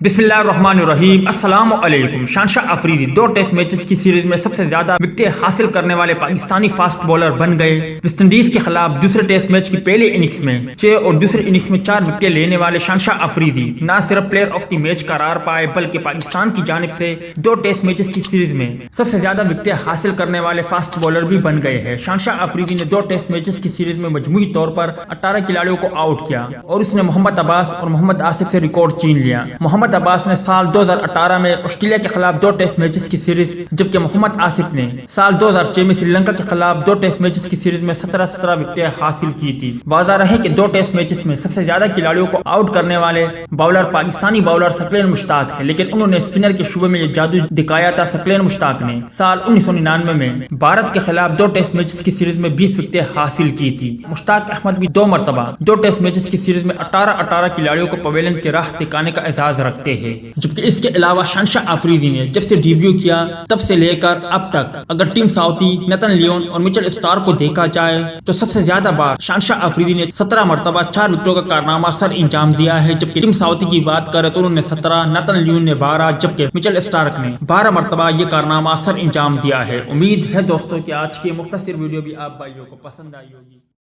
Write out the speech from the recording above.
बिस्मिल्लाहिर्रहमानिर्रहीम। अस्सलाम वालेकुम। शहनशाह अफरीदी 2 टेस्ट मैचेस की सीरीज में सबसे ज्यादा विकेट हासिल करने वाले पाकिस्तानी फास्ट बॉलर बन गए। वेस्ट इंडीज के खिलाफ दूसरे टेस्ट मैच की पहले इनिंग्स में 6 और दूसरे इनिंग्स में 4 विकेट लेने वाले शहनशाह अफरीदी न सिर्फ प्लेयर ऑफ द मैच करार पाए बल्कि पाकिस्तान की जानिब से 2 टेस्ट मैचेस की सीरीज में सबसे ज्यादा विकेट हासिल करने वाले फास्ट बॉलर भी बन गए हैं। शहनशाह अफरीदी ने 2 टेस्ट मैचेस की सीरीज में मजमूई तौर पर 18 खिलाड़ियों को आउट किया और उसने मोहम्मद अब्बास और मोहम्मद आसिफ से रिकॉर्ड छीन लिया। मोहम्मद अब्बास ने साल 2018 में ऑस्ट्रेलिया के खिलाफ 2 टेस्ट मैचेस की सीरीज, जबकि मोहम्मद आसिफ ने साल 2006 में श्रीलंका के खिलाफ 2 टेस्ट मैचेस की सीरीज में 17 विकेट हासिल की थी। वाज़ा रहे कि 2 टेस्ट मैचेस में सबसे ज्यादा खिलाड़ियों को आउट करने वाले बॉलर पाकिस्तानी बॉलर सकलेन मुश्ताक है, लेकिन उन्होंने स्पिनर के शुबे में ये जादू दिखाया था। सकलेन मुश्ताक ने साल 1999 में भारत के खिलाफ 2 टेस्ट मैचेस की सीरीज में 20 विकेट हासिल की थी। मुश्ताक अहमद भी 2 मरतबा 2 टेस्ट मैचेस की सीरीज में 18 खिलाड़ियों को पवेलियन की राह दिखाने का एजाज रखते हैं। जबकि इसके अलावा शहनशाह अफरीदी ने जब से डेब्यू किया तब से लेकर अब तक अगर टीम साउथी, नथन लियोन और मिचेल स्टार्क को देखा जाए तो सबसे ज्यादा बार शहनशाह अफरीदी ने 17 मरतबा 4 विकेटों का कारनामा सर इंजाम दिया है। जबकि टीम साउथी की बात करें तो उन्होंने 17, नथन लियोन ने 12, जबकि मिचेल स्टार्क ने 12 मरतबा ये कारनामा सर इंजाम दिया है। उम्मीद है दोस्तों कि आज की मुख्तसर वीडियो भी आप भाइयों को पसंद आई होगी।